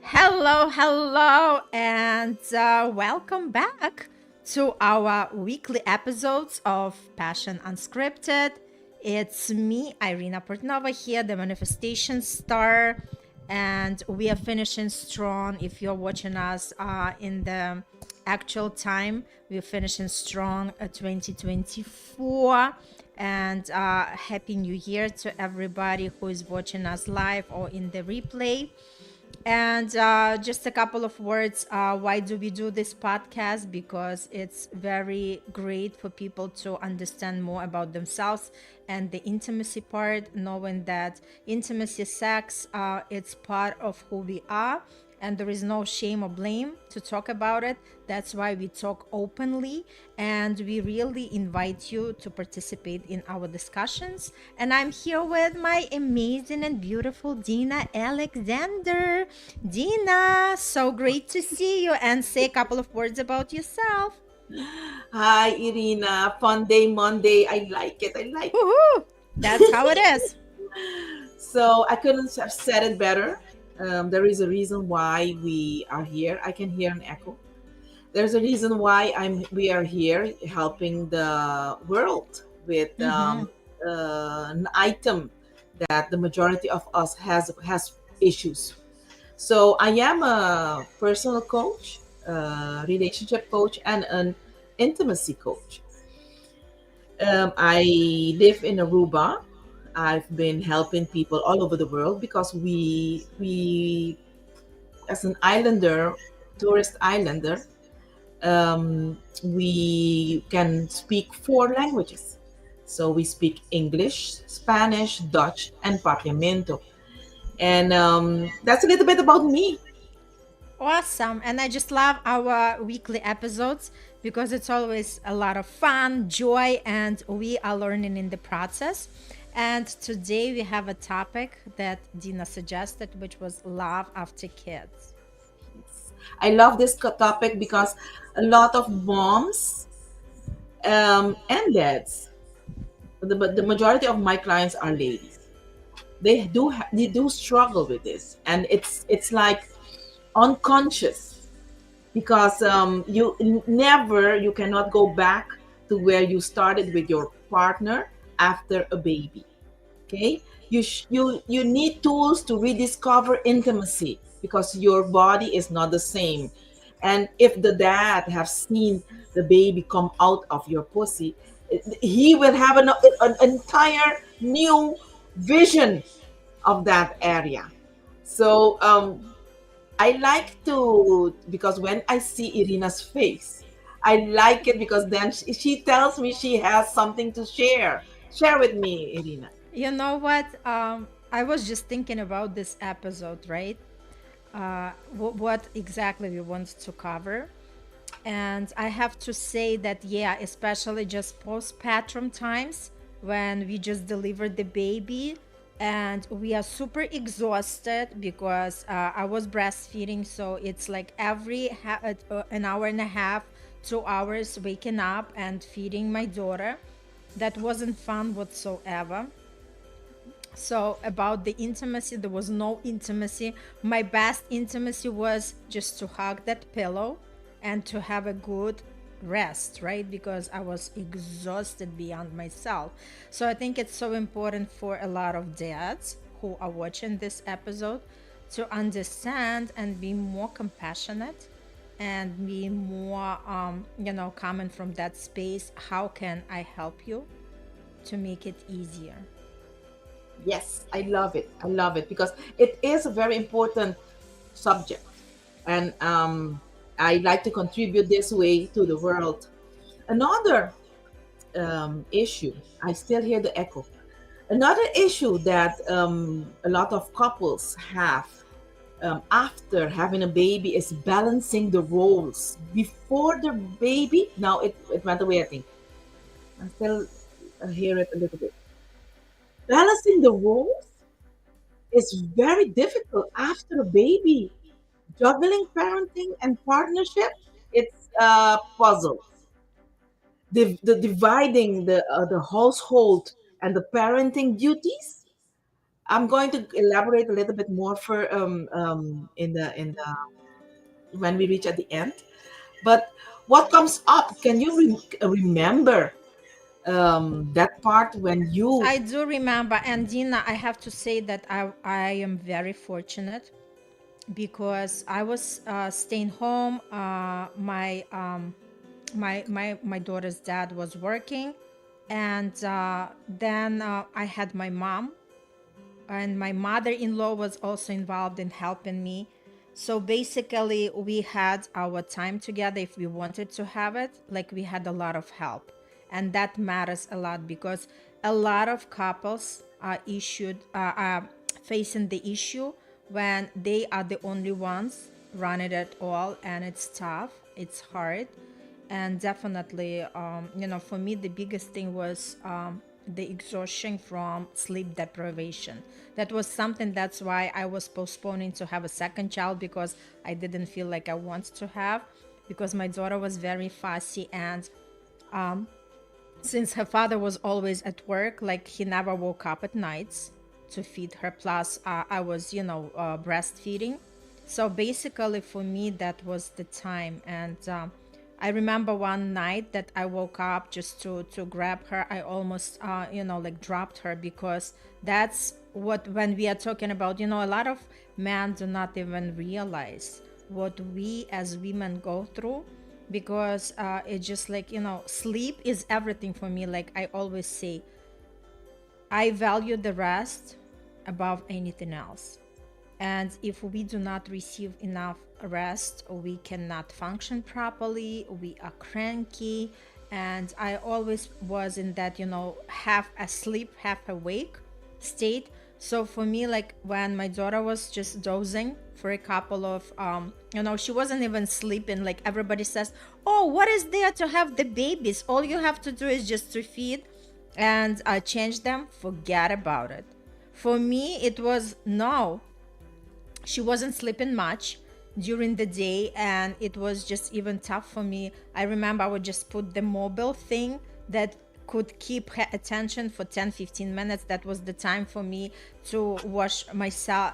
Hello, hello, and welcome back to our weekly episodes of Passion Unscripted. It's me, Irina Portnova, here, the manifestation star, and we are finishing strong. If you're watching us in the actual time, we're finishing strong 2024. And Happy New Year to everybody who is watching us live or in the replay. And Just a couple of words. Why do we do this podcast? Because it's very great for people to understand more about themselves and the intimacy part, knowing that intimacy, sex, it's part of who we are, and there is no shame or blame to talk about it. That's why we talk openly, and we really invite you to participate in our discussions. And I'm here with my amazing and beautiful Dina Alexander. Dina, so great to see you, and say a couple of words about yourself. Hi, Irina. Fun day, Monday. I like it. I like it. Woohoo! That's how it is. So I couldn't have said it better. There is a reason why we are here. I can hear an echo. There's a reason why we are here helping the world with Mm-hmm. an item that the majority of us has issues. So I am a personal coach, a relationship coach, and an intimacy coach. I live in Aruba. I've been helping people all over the world because we as an islander, tourist islander, we can speak four languages. So we speak English, Spanish, Dutch, and Papiamento. And that's a little bit about me. Awesome. And I just love our weekly episodes because it's always a lot of fun, joy, and we are learning in the process. And today we have a topic that Dina suggested, which was love after kids. I love this topic because a lot of moms and dads, but the majority of my clients are ladies. They do struggle with this, and it's like unconscious because you cannot go back to where you started with your partner after a baby. Okay, you need tools to rediscover intimacy because your body is not the same. And if the dad have seen the baby come out of your pussy, he will have an entire new vision of that area. So I like to, because when I see Irina's face, I like it because then she tells me she has something to share. Share with me, Irina. You know what? I was just thinking about this episode, right? What exactly we want to cover. And I have to say that, yeah, especially just postpartum times when we just delivered the baby and we are super exhausted because I was breastfeeding. So it's like an hour and a half, 2 hours waking up and feeding my daughter. That wasn't fun whatsoever. So, about the intimacy, there was no intimacy. My best intimacy was just to hug that pillow and to have a good rest, right? Because I was exhausted beyond myself. So, I think it's so important for a lot of dads who are watching this episode to understand and be more compassionate and be more, coming from that space. How can I help you to make it easier? Yes, I love it. I love it because it is a very important subject. And I like to contribute this way to the world. Another issue, I still hear the echo. Another issue that a lot of couples have after having a baby is balancing the roles. Before the baby, now it went away, I think. I still hear it a little bit. Balancing the roles is very difficult after a baby. Juggling parenting and partnership, it's a puzzle. The dividing the household and the parenting duties, I'm going to elaborate a little bit more for in the when we reach at the end. But what comes up? Can you remember that part when you? I do remember, and Dina, I have to say that I am very fortunate because I was staying home. My daughter's dad was working, and then I had my mom, and my mother-in-law was also involved in helping me. So basically we had our time together if we wanted to have it. Like, we had a lot of help, and that matters a lot because a lot of couples are facing the issue when they are the only ones running it all, and it's tough, it's hard. And definitely, for me the biggest thing was the exhaustion from sleep deprivation. That was something, that's why I was postponing to have a second child, because I didn't feel like I wanted to have, because my daughter was very fussy, and since her father was always at work, like, he never woke up at nights to feed her. Plus, I was, breastfeeding. So basically, for me, that was the time. And I remember one night that I woke up just to grab her. I almost, like, dropped her, because that's what, when we are talking about, a lot of men do not even realize what we as women go through, because it's just like, sleep is everything for me. Like I always say, I value the rest above anything else. And if we do not receive enough rest, we cannot function properly, we are cranky. And I always was in that, half asleep, half awake state. So for me, like, when my daughter was just dozing for a couple of, she wasn't even sleeping. Like, everybody says, oh, what is there to have the babies? All you have to do is just to feed and change them. Forget about it. For me, it was no, she wasn't sleeping much during the day, and it was just even tough for me. I remember I would just put the mobile thing that could keep her attention for 10-15 minutes. That was the time for me to wash myself,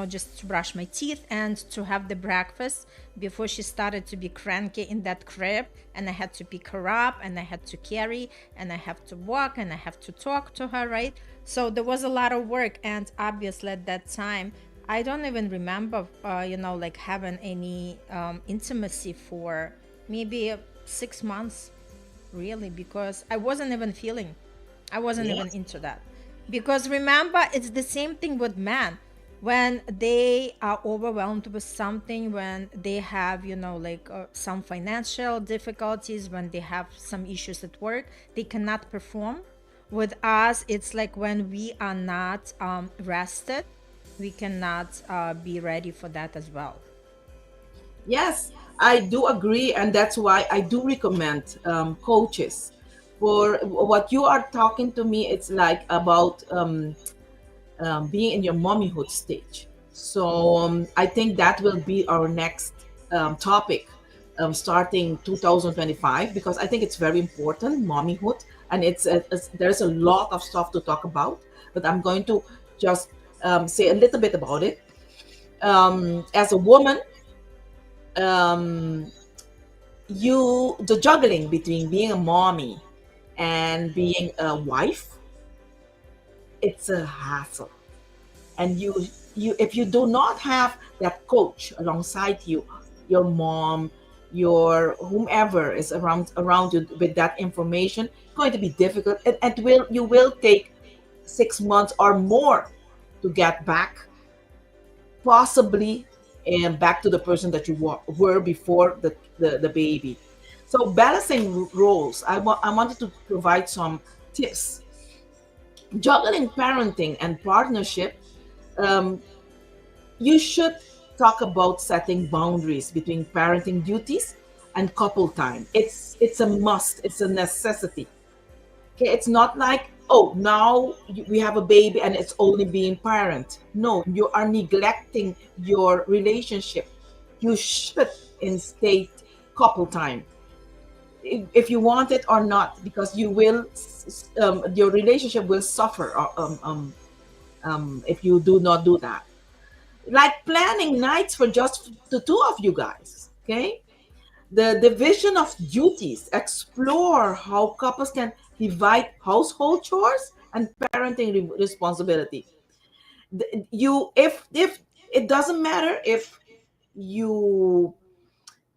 just to brush my teeth and to have the breakfast before she started to be cranky in that crib. And I had to pick her up, and I had to carry, and I have to walk, and I have to talk to her, right? So there was a lot of work. And obviously at that time, I don't even remember, like, having any intimacy for maybe 6 months, really, because I wasn't even feeling, I wasn't even Yes. into that. Because remember, it's the same thing with men. When they are overwhelmed with something, when they have, like, some financial difficulties, when they have some issues at work, they cannot perform. With us, it's like when we are not rested, we cannot be ready for that as well. Yes, I do agree, and that's why I do recommend coaches. For what you are talking to me, it's like about being in your mommyhood stage. So I think that will be our next topic, starting 2025, because I think it's very important, mommyhood, and there's a lot of stuff to talk about. But I'm going to just say a little bit about it. As a woman, um, the juggling between being a mommy and being a wife, it's a hassle. And you if you do not have that coach alongside you, your mom, your whomever is around you with that information, it's going to be difficult, and will you will take 6 months or more to get back, possibly, and back to the person that you were before the baby. So balancing roles, I wanted to provide some tips. Juggling parenting and partnership, um, you should talk about setting boundaries between parenting duties and couple time. It's a must, it's a necessity. Okay, it's not like, oh, now we have a baby and it's only being parent. No, you are neglecting your relationship. You should instate couple time, if you want it or not, because you will your relationship will suffer, if you do not do that. Like planning nights for just the two of you guys. Okay, the division of duties. Explore how couples can divide household chores and parenting responsibility. You, if it doesn't matter if you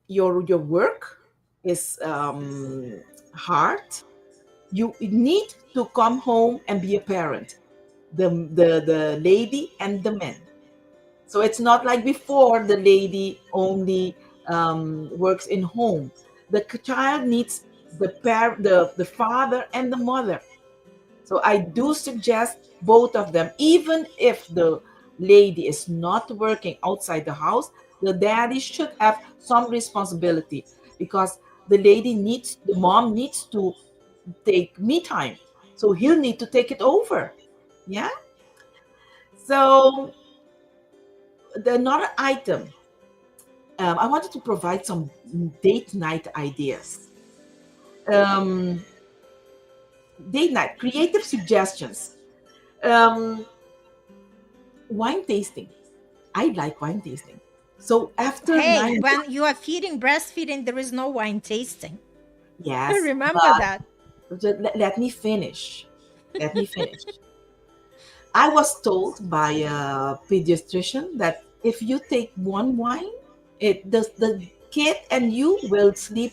your work is hard, you need to come home and be a parent, the lady and the man. So it's not like before, the lady only works in home. The child needs the father and the mother. So I do suggest both of them, even if the lady is not working outside the house, the daddy should have some responsibility, because the mom needs to take me time. So he'll need to take it over. Yeah. So another item, I wanted to provide some date night ideas. Um, Date night, creative suggestions. Um, Wine tasting. I like wine tasting. So after Hey, 9, when you are feeding, breastfeeding, there is no wine tasting. I yes, remember but that. let me finish. Let me finish. I was told by a pediatrician that if you take one wine, the kid and you will sleep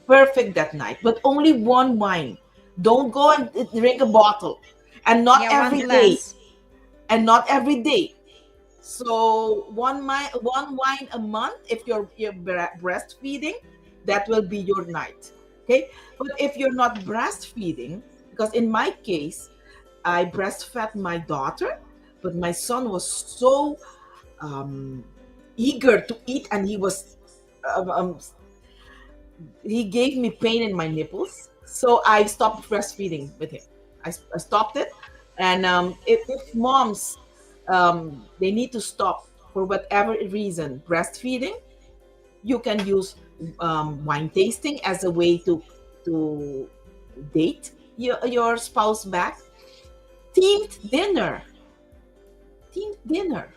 perfect that night, but only one wine. Don't go and drink a bottle, and not Yeah, one every day, glass. and not every day. So one wine a month. If you're breastfeeding, that will be your night. Okay, but if you're not breastfeeding, because in my case, I breastfed my daughter, but my son was so um, eager to eat, and um, um, he gave me pain in my nipples. So I stopped breastfeeding with him. I stopped it. And if moms, they need to stop for whatever reason breastfeeding, you can use wine tasting as a way to date your spouse back. Themed dinner. Themed dinner.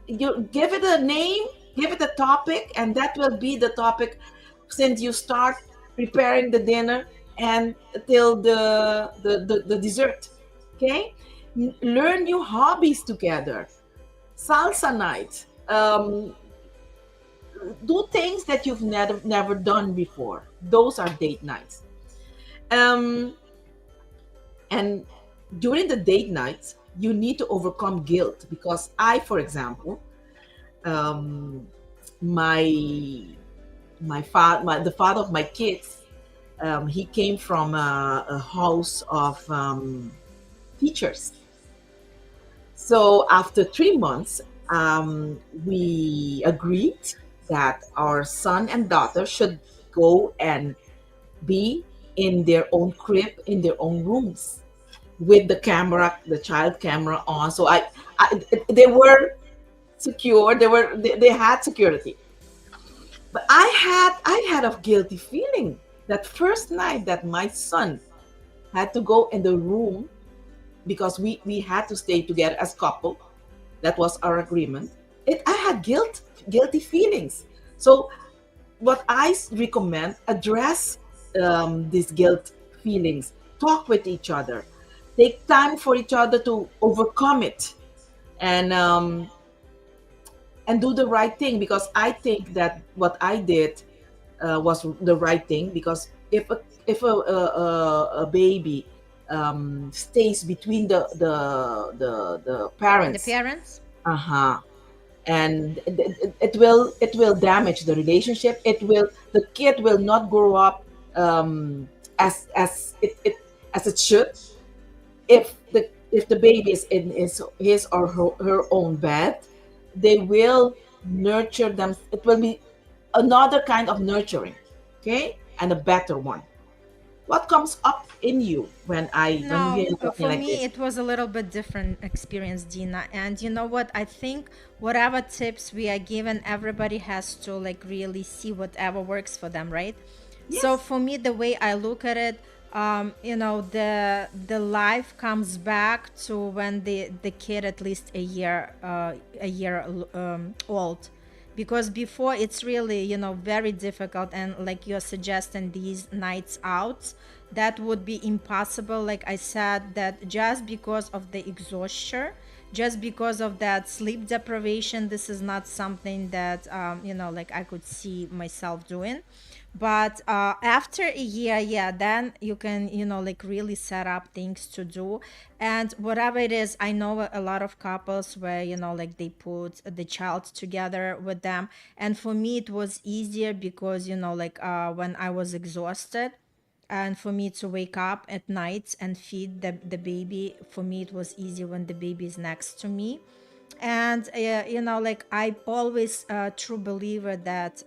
You give it a name, give it a topic, and that will be the topic since you start preparing the dinner and till the dessert. Okay, learn new hobbies together. Salsa night. Do things that you've never done before. Those are date nights. Um, and during the date nights, you need to overcome guilt, because I, for example, um, my the father of my kids, he came from a house of teachers. So after 3 months, we agreed that our son and daughter should go and be in their own crib, in their own rooms, with the camera, the child camera on. So they were secure. They had security. But I had a guilty feeling that first night that my son had to go in the room, because we had to stay together as couple. That was our agreement. I had guilty feelings. So what I recommend, address these guilt feelings. Talk with each other. Take time for each other to overcome it, and do the right thing, because I think that what I did was the right thing, because if a baby stays between the The parents, parents? uh-huh, and it will damage the relationship. The kid will not grow up as it should. If the baby is in his or her own bed, they will nurture them. It will be another kind of nurturing, okay, and a better one. What comes up in you when we No, are talking for like me, this? it was a little bit different experience, Dina. And you know what? I think whatever tips we are given, everybody has to like really see whatever works for them, right? So Yes. for me, the way I look at it, the life comes back to when the kid at least a year old, because before it's really very difficult, and like you're suggesting these nights out, that would be impossible, like I said, that just because of the exhaustion, just because of that sleep deprivation, this is not something that like I could see myself doing. But after a year, yeah, then you can like really set up things to do. And whatever it is, I know a lot of couples where like they put the child together with them, and for me it was easier because like when I was exhausted, and for me to wake up at night and feed the baby, for me it was easy when the baby is next to me. And like I always true believer that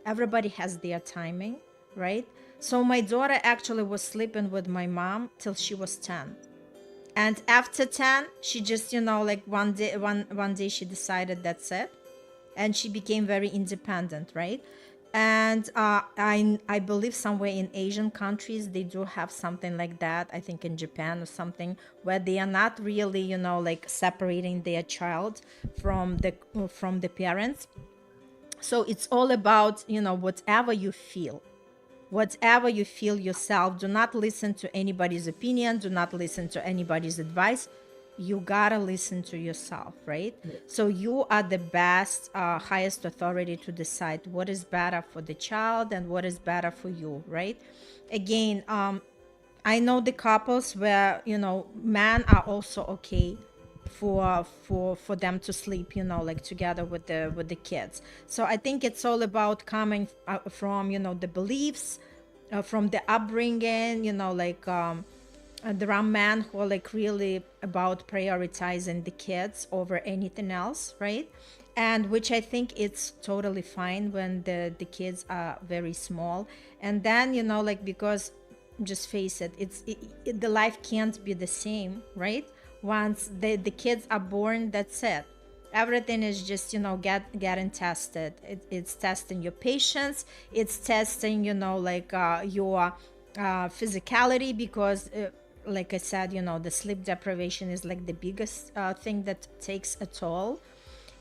everybody has their timing, right? So my daughter actually was sleeping with my mom till she was 10, and after 10 she just like one day she decided that's it, and she became very independent, right? And I believe somewhere in Asian countries they do have something like that. I think in Japan or something, where they are not really like separating their child from the parents. So it's all about whatever you feel yourself. Do not listen to anybody's opinion, do not listen to anybody's advice. You gotta listen to yourself, right? So you are the best highest authority to decide what is better for the child and what is better for you, right? Again, I know the couples where men are also okay for them to sleep, like together with the kids. So I think it's all about coming from the beliefs, from the upbringing, like there are men who are like really about prioritizing the kids over anything else, right? And which I think it's totally fine when the kids are very small. And then like, because just face it, the life can't be the same, right? Once the kids are born, that's it. Everything is just getting tested. It's testing your patience, it's testing like your physicality, because like I said, the sleep deprivation is like the biggest thing that takes a toll.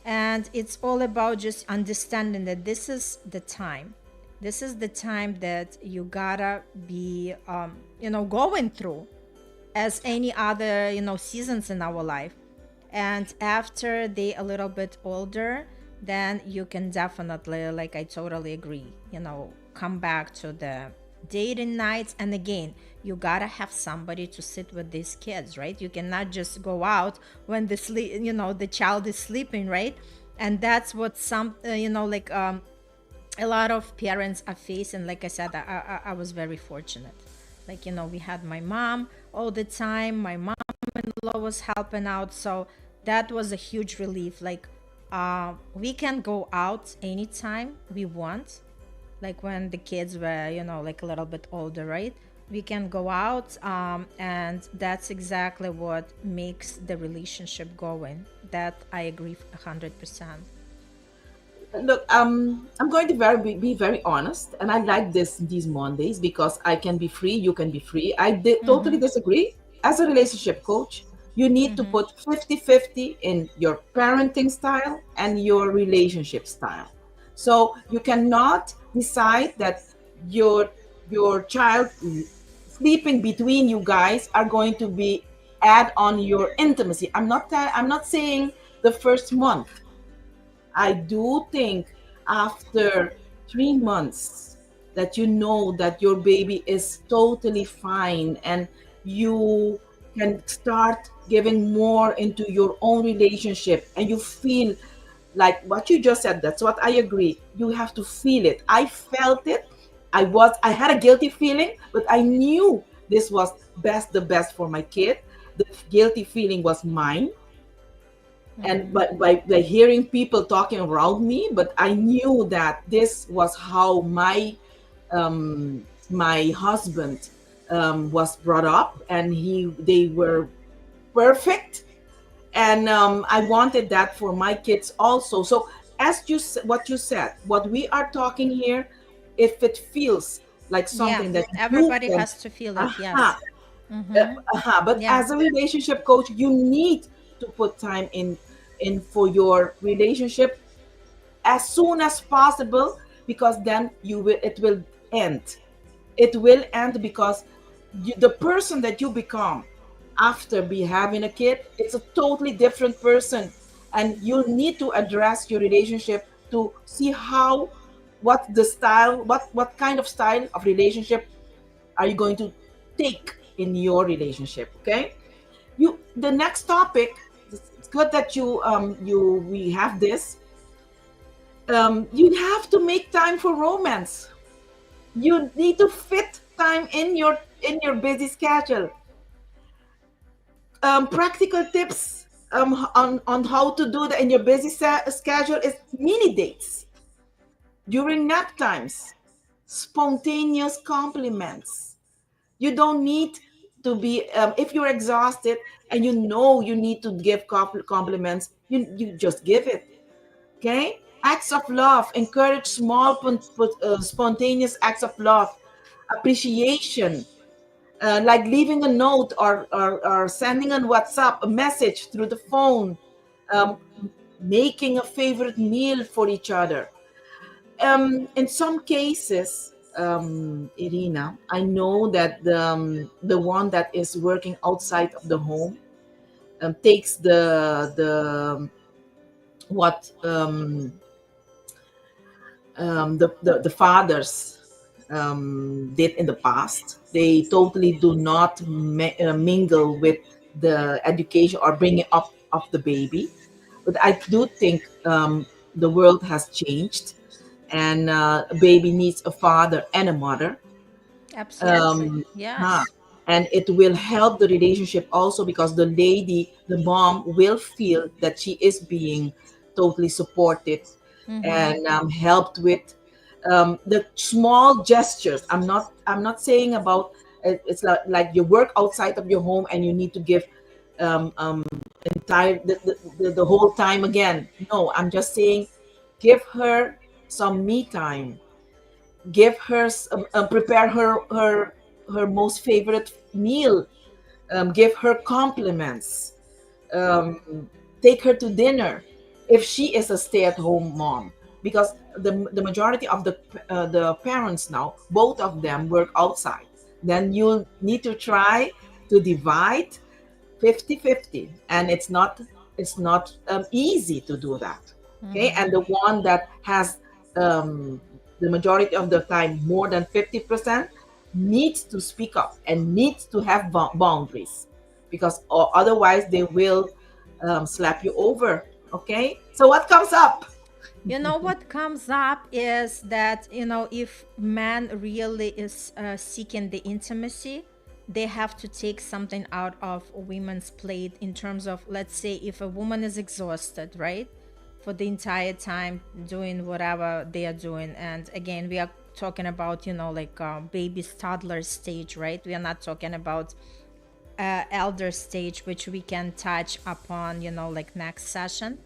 And it's all about just understanding that this is the time that you gotta be going through, as any other seasons in our life. And after they a little bit older, then you can definitely, like I totally agree, come back to the dating nights. And again, you gotta have somebody to sit with these kids, right? You cannot just go out when the child is sleeping, right? And that's what some like a lot of parents are facing. Like I said, I was very fortunate. Like we had my mom all the time, my mom-in-law was helping out, so that was a huge relief. Like we can go out anytime we want, like when the kids were like a little bit older, right? We can go out, and that's exactly what makes the relationship going. That I agree 100%. Look, I'm going to be very honest, and I like these Mondays because I can be free, you can be free. Totally disagree. As a relationship coach, you need to put 50-50 in your parenting style and your relationship style. So you cannot decide that your child sleeping between you guys are going to be add on your intimacy. I'm not saying the first month. I do think after 3 months that you know that your baby is totally fine, and you can start giving more into your own relationship, and you feel like what you just said. That's what I agree. You have to feel it. I felt it. I had a guilty feeling, but I knew this was the best for my kid. The guilty feeling was mine, and but by hearing people talking around me, but I knew that this was how my husband was brought up, and they were perfect, and I wanted that for my kids also. So as what you said, what we are talking here, if it feels like Yeah. something that you Everybody can. has to feel it. Aha. Yes. Mm-hmm. But Yeah. as a relationship coach, you need to put time in for your relationship as soon as possible, because then you will it will end. It will end because the person that you become after be having a kid, it's a totally different person, and you'll need to address your relationship to see how, what the style, what kind of style of relationship are you going to take in your relationship. Okay, you the next topic, it's good that you we have this. You have to make time for romance. You need to fit time in your busy schedule. Practical tips on how to do that in your busy schedule is mini dates during nap times, spontaneous compliments. You don't need to be if you're exhausted and you know you need to give compliments, you just give it. Okay, acts of love, encourage small spontaneous acts of love, appreciation, like leaving a note, or sending on WhatsApp a message through the phone, um, making a favorite meal for each other. In some cases, Irina, I know that the one that is working outside of the home takes the what the fathers did in the past. They totally do not mingle with the education or bringing up of the baby. But I do think the world has changed, and a baby needs a father and a mother. Absolutely. um huh. Yes. And it will help the relationship also, because the mom will feel that she is being totally supported Mm-hmm. and helped with the small gestures. I'm not saying about it's like you work outside of your home and you need to give entire the whole time again. No, I'm just saying, give her some me time, give her prepare her most favorite meal, give her compliments, um, take her to dinner if she is a stay-at-home mom, because the majority of the parents now, both of them work outside. Then you'll need to try to divide 50-50, and it's not easy to do that. Okay, Mm-hmm. and the one that has the majority of the time more than 50% needs to speak up and needs to have boundaries, because or otherwise they will slap you over. Okay, so what comes up? You know what comes up is that, if man really is seeking the intimacy, they have to take something out of a woman's plate in terms of, let's say, if a woman is exhausted, right? For the entire time doing whatever they are doing. And again, we are talking about, like baby's toddler stage, right? We are not talking about elder stage, which we can touch upon, like next session.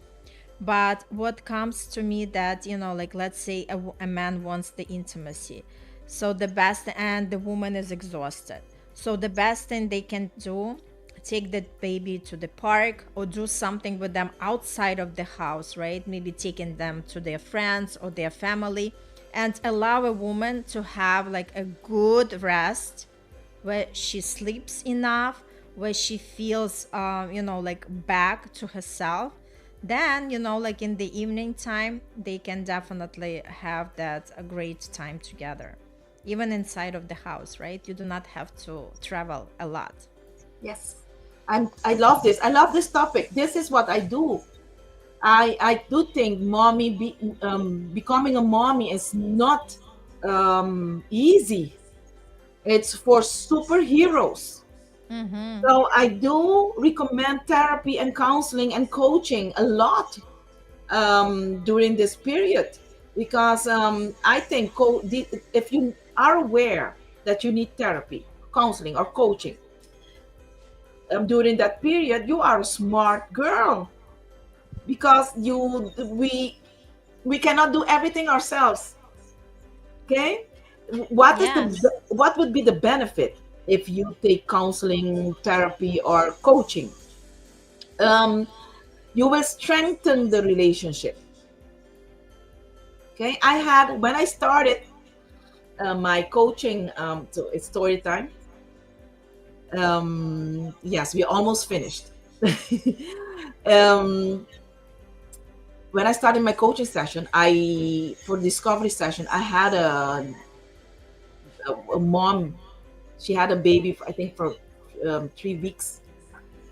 But what comes to me that, like let's say a man wants the intimacy. So the best, and the woman is exhausted. So the best thing they can do, take the baby to the park or do something with them outside of the house, right? Maybe taking them to their friends or their family, and allow a woman to have like a good rest, where she sleeps enough, where she feels, like back to herself. Then, like in the evening time, they can definitely have that a great time together, even inside of the house, right? You do not have to travel a lot. Yes, I love this. I love this topic. This is what I do. I do think becoming a mommy is not easy. It's for superheroes. Mm-hmm. So I do recommend therapy and counseling and coaching a lot during this period, because I think if you are aware that you need therapy, counseling, or coaching during that period, you are a smart girl, because we cannot do everything ourselves. Okay, Yes. What would be the benefit if you take counseling, therapy, or coaching? Um, you will strengthen the relationship. Okay, I had when I started my coaching. So it's story time. Yes, we almost finished. um, when I started my coaching session, I for discovery session, I had a mom. She had a baby, I think, for 3 weeks,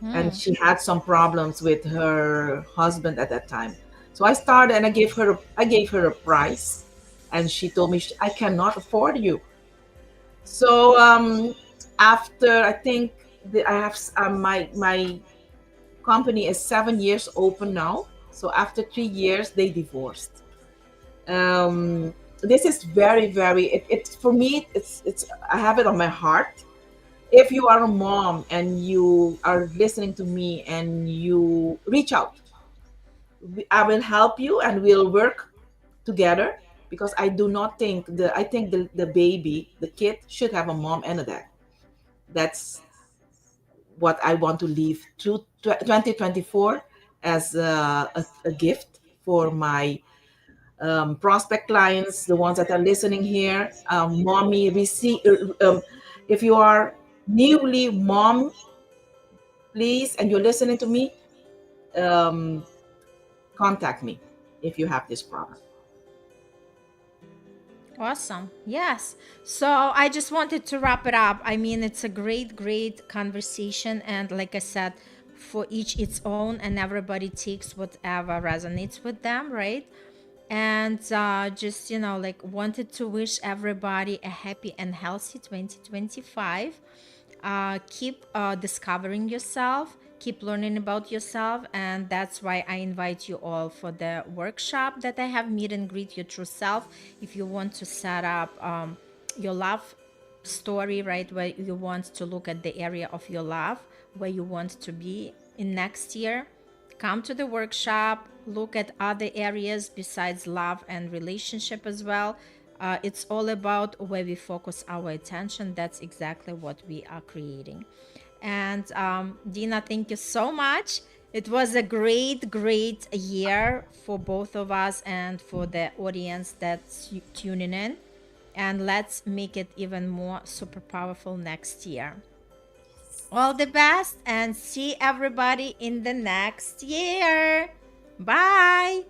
and Hmm. she had some problems with her husband at that time. So I started, and I gave her a price, and she told me, I cannot afford you. So after I think I have my company is 7 years open now. So after 3 years, they divorced. This is very it's for me. It's I have it on my heart. If you are a mom and you are listening to me and you reach out, I will help you and we'll work together, because I do not think I think the baby, the kid, should have a mom and a dad. That's what I want to leave to 2024 as a gift for my prospect clients, the ones that are listening here. Mommy, receive. If you are newly mom, please, and you're listening to me, um, contact me if you have this problem. Awesome. Yes. So I just wanted to wrap it up. I mean, it's a great, great conversation. And like I said, for each its own, and everybody takes whatever resonates with them, right? And just, like wanted to wish everybody a happy and healthy 2025. Keep discovering yourself, keep learning about yourself, and that's why I invite you all for the workshop that I have, meet and greet your true self. If you want to set up your love story, right, where you want to look at the area of your love where you want to be in next year, come to the workshop, look at other areas besides love and relationship as well. It's all about where we focus our attention. That's exactly what we are creating. And Dina, thank you so much. It was a great, great year for both of us and for the audience that's tuning in. And let's make it even more super powerful next year. All the best and see everybody in the next year. Bye.